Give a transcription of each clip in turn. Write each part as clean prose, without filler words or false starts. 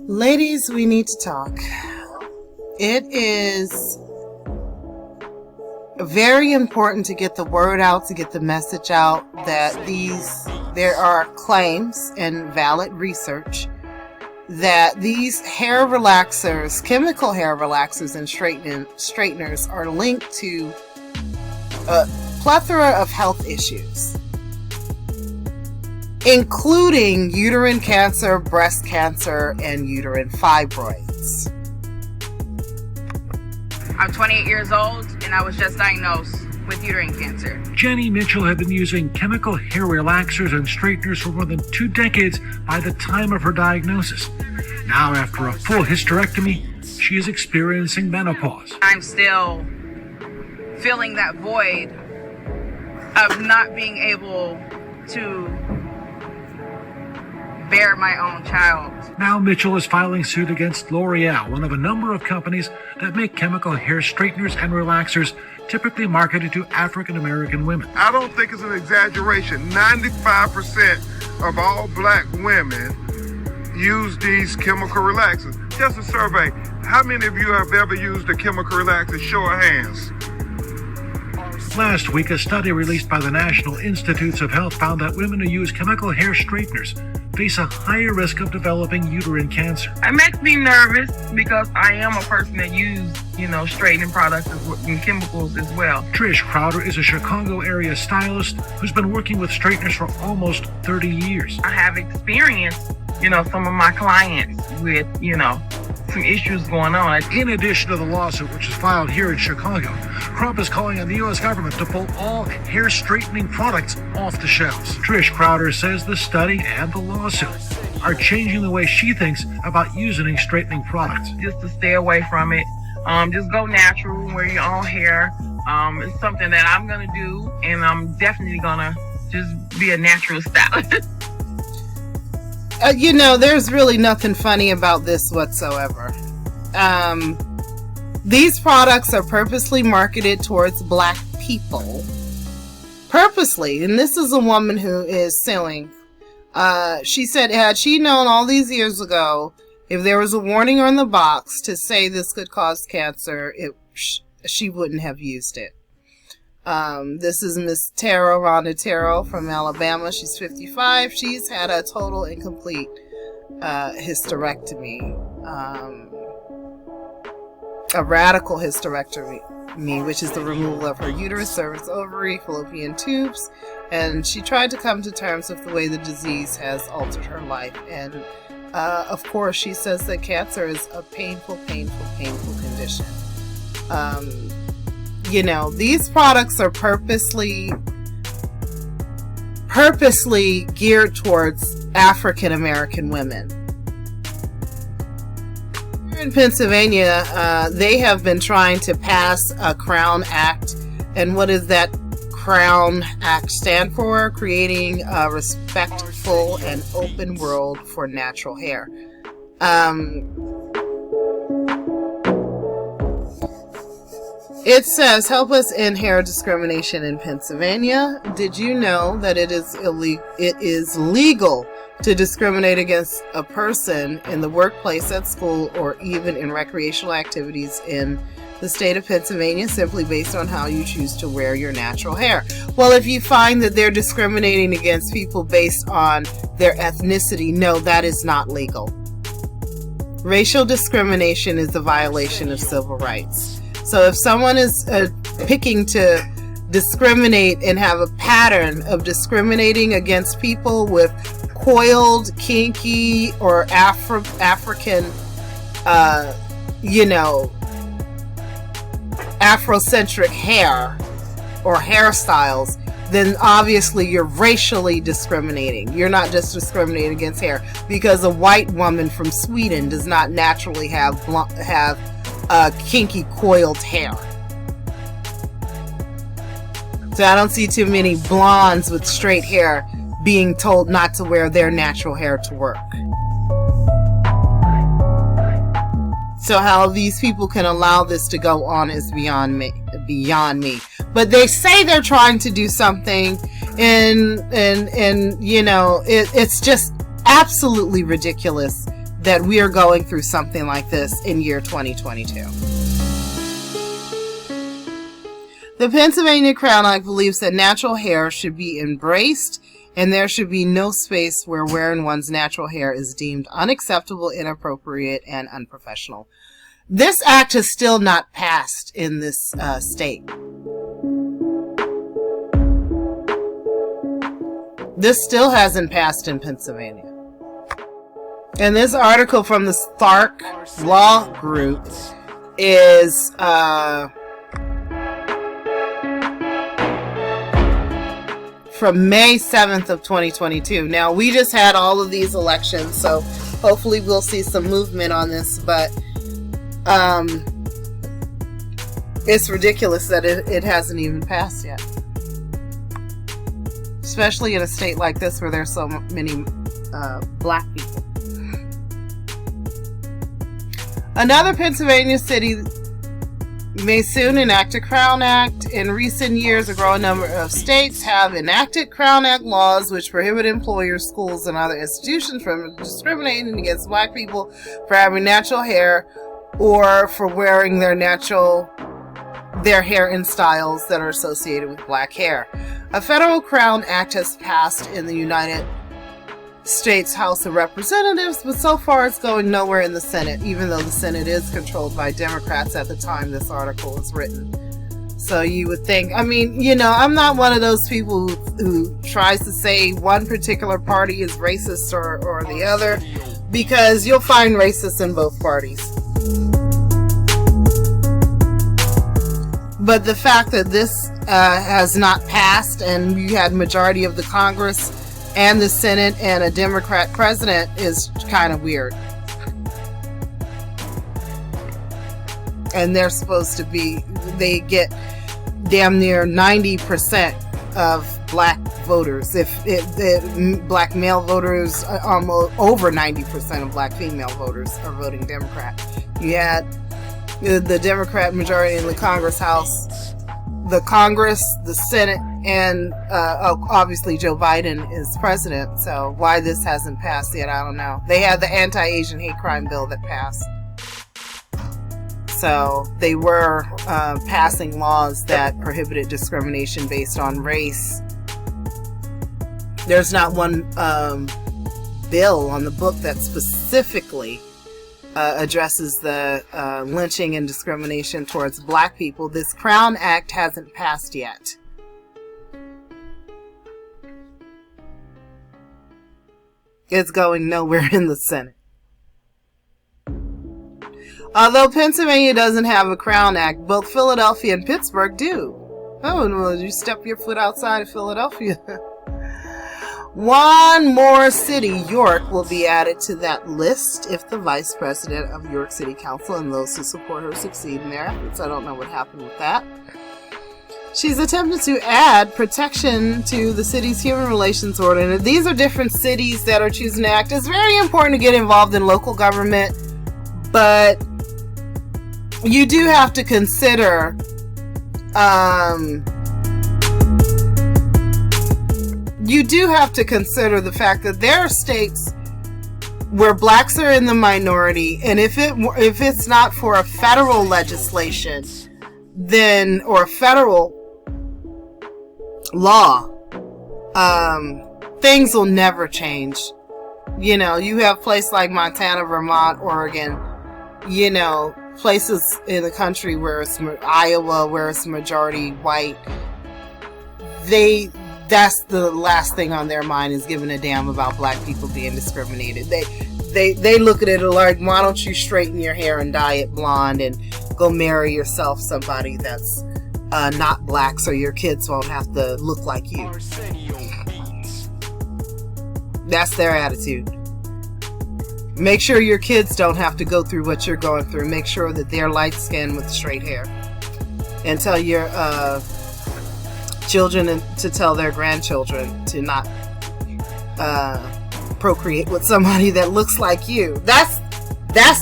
Ladies, we need to talk. It is very important to get the word out, to get the message out that there are claims and valid research that these hair relaxers, chemical hair relaxers and straighteners are linked to a plethora of health issues, including uterine cancer, breast cancer, and uterine fibroids. I'm 28 years old and I was just diagnosed with uterine cancer. Jenny Mitchell had been using chemical hair relaxers and straighteners for more than 2 decades by the time of her diagnosis. Now, after a full hysterectomy, she is experiencing menopause. I'm still feeling that void of not being able to bear my own child. Now Mitchell is filing suit against L'Oreal, one of a number of companies that make chemical hair straighteners and relaxers typically marketed to African American women. I don't think it's an exaggeration. 95% of all black women use these chemical relaxers. Just a survey. How many of you have ever used a chemical relaxer? Show of hands. Last week, a study released by the National Institutes of Health found that women who use chemical hair straighteners face a higher risk of developing uterine cancer. It makes me nervous because I am a person that uses, straightening products and chemicals as well. Trish Crowder is a Chicago area stylist who's been working with straighteners for almost 30 years. I have experienced, some of my clients with, some issues going on. In addition to the lawsuit, which is filed here in Chicago, Crump is calling on the U.S. government to pull all hair straightening products off the shelves. Trish Crowder says the study and the lawsuit are changing the way she thinks about using straightening products. Just to stay away from it. Just go natural, wear your own hair. It's something that I'm going to do, and I'm definitely going to just be a natural stylist. There's really nothing funny about this whatsoever. These products are purposely marketed towards black people. Purposely. And this is a woman who is suing. She said, had she known all these years ago, if there was a warning on the box to say this could cause cancer, she wouldn't have used it. This is Miss Rhonda Terrell from Alabama. She's 55. She's had a total and complete hysterectomy. A radical hysterectomy, which is the removal of her uterus, cervix, ovary, fallopian tubes. And she tried to come to terms with the way the disease has altered her life. And of course, she says that cancer is a painful condition. These products are purposely geared towards African American women. Here in Pennsylvania, they have been trying to pass a Crown Act. And what does that Crown Act stand for? Creating a respectful and open world for natural hair. It says, help us end hair discrimination in Pennsylvania. Did you know that it is legal to discriminate against a person in the workplace, at school, or even in recreational activities in the state of Pennsylvania simply based on how you choose to wear your natural hair? Well, if you find that they're discriminating against people based on their ethnicity, no, that is not legal. Racial discrimination is a violation of civil rights. So if someone is picking to discriminate and have a pattern of discriminating against people with coiled, kinky, or African, Afrocentric hair or hairstyles, then obviously you're racially discriminating. You're not just discriminating against hair, because a white woman from Sweden does not naturally have kinky coiled hair. So I don't see too many blondes with straight hair being told not to wear their natural hair to work. So how these people can allow this to go on is beyond me. But they say they're trying to do something, and it's just absolutely ridiculous that we are going through something like this in year 2022. The Pennsylvania Crown Act believes that natural hair should be embraced, and there should be no space where wearing one's natural hair is deemed unacceptable, inappropriate, and unprofessional. This act has still not passed in this state. This still hasn't passed in Pennsylvania. And this article from the Stark Law Group is from May 7th of 2022. Now, we just had all of these elections, so hopefully we'll see some movement on this, but it's ridiculous that it hasn't even passed yet. Especially in a state like this where there's so many black people. Another Pennsylvania city may soon enact a Crown Act. In recent years, a growing number of states have enacted Crown Act laws which prohibit employers, schools, and other institutions from discriminating against black people for having natural hair or for wearing their hair in styles that are associated with black hair. A federal Crown Act has passed in the United States House of Representatives, but so far it's going nowhere in the Senate, even though the Senate is controlled by Democrats at the time this article was written. So you would think, I mean, you know, I'm not one of those people who tries to say one particular party is racist or the other, because you'll find racists in both parties. But the fact that this has not passed, and you had majority of the Congress and the Senate and a Democrat president, is kind of weird. And they're supposed to be, they get damn near 90% of black voters. If black male voters, almost over 90% of black female voters are voting Democrat. You had the Democrat majority in the Congress House, the Congress, the Senate, and obviously Joe Biden is president. So why this hasn't passed yet, I don't know. They had the anti-Asian hate crime bill that passed. So they were passing laws that prohibited discrimination based on race. There's not one bill on the book that specifically addresses the lynching and discrimination towards black people. This Crown Act hasn't passed yet. It's going nowhere in the Senate. Although Pennsylvania doesn't have a Crown Act, both Philadelphia and Pittsburgh do. Oh, well, you step your foot outside of Philadelphia. One more city, York, will be added to that list if the vice president of York City Council and those who support her succeed in their efforts. I don't know what happened with that. She's attempted to add protection to the city's human relations order. And these are different cities that are choosing to act. It's very important to get involved in local government, but you do have to consider the fact that there are states where blacks are in the minority, and if it's not for a federal legislation, then, or federal law, things will never change. You know, you have places like Montana, Vermont, Oregon, you know, places in the country where it's Iowa, where it's majority white. That's the last thing on their mind, is giving a damn about black people being discriminated. They look at it like, why don't you straighten your hair and dye it blonde and go marry yourself somebody that's not black, so your kids won't have to look like you. That's their attitude. Make sure your kids don't have to go through what you're going through. Make sure that they're light skinned with straight hair. And tell your children to tell their grandchildren to not procreate with somebody that looks like you. That's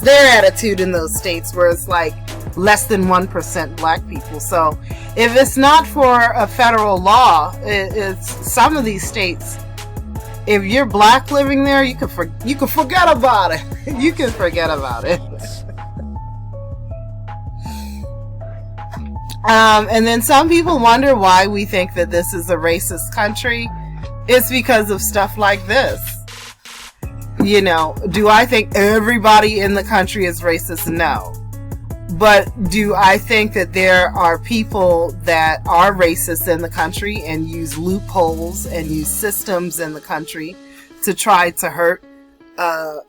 their attitude in those states where it's like less than 1% black people. So if it's not for a federal law, it's some of these states, if you're black living there, you can forget about it. You can forget about it. And then some people wonder why we think that this is a racist country. It's because of stuff like this. You know, do I think everybody in the country is racist? No. But do I think that there are people that are racist in the country and use loopholes and use systems in the country to try to hurt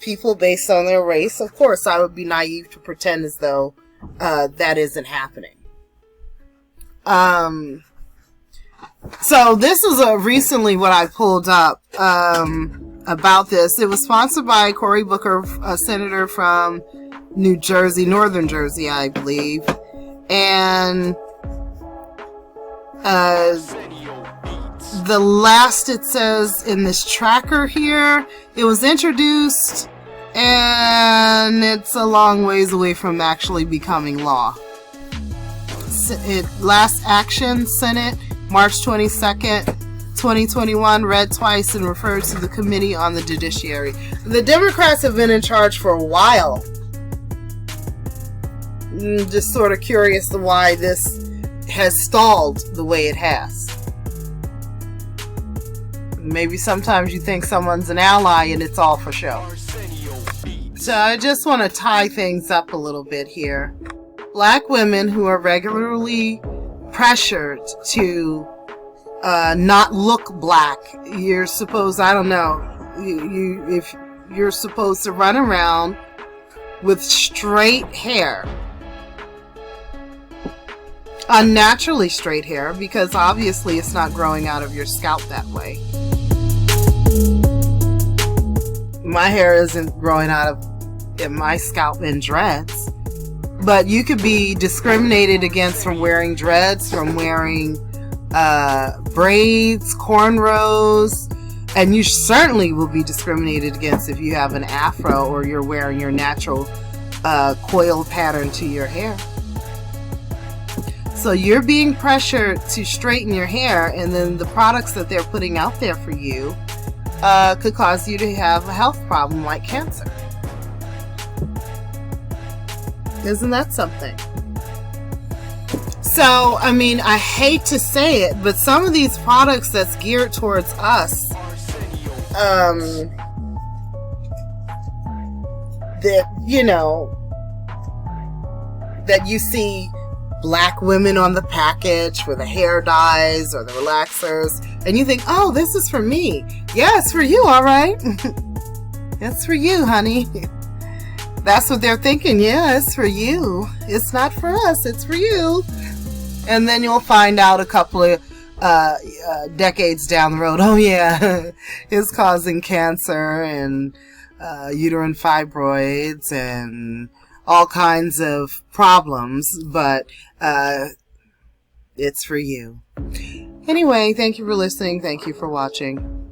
people based on their race? Of course, I would be naive to pretend as though that isn't happening. So this is recently what I pulled up about this. It was sponsored by Cory Booker, a senator from New Jersey, Northern Jersey, I believe. And the last it says in this tracker here, it was introduced and it's a long ways away from actually becoming law. Last action, Senate, March 22nd, 2021, read twice and referred to the Committee on the Judiciary. The Democrats have been in charge for a while. Just sort of curious to why this has stalled the way it has. Maybe sometimes you think someone's an ally and it's all for show. So I just want to tie things up a little bit here. Black women who are regularly pressured to not look black. You're supposed, I don't know, if you're supposed to run around with straight hair, unnaturally straight hair, because obviously it's not growing out of your scalp that way. My hair isn't growing out of my scalp in dreads. But you could be discriminated against from wearing dreads, from wearing braids, cornrows, and you certainly will be discriminated against if you have an afro or you're wearing your natural coiled pattern to your hair. So you're being pressured to straighten your hair, and then the products that they're putting out there for you could cause you to have a health problem like cancer. Isn't that something? So, I mean, I hate to say it, but some of these products that's geared towards us, that, you know, that you see black women on the package for the hair dyes or the relaxers, and you think, oh, this is for me. Yeah, it's for you, all right. It's for you, honey. That's what they're thinking. Yeah, it's for you. It's not for us. It's for you. And then you'll find out a couple of decades down the road, oh yeah, it's causing cancer and uterine fibroids and all kinds of problems, but it's for you. Anyway, thank you for listening. Thank you for watching.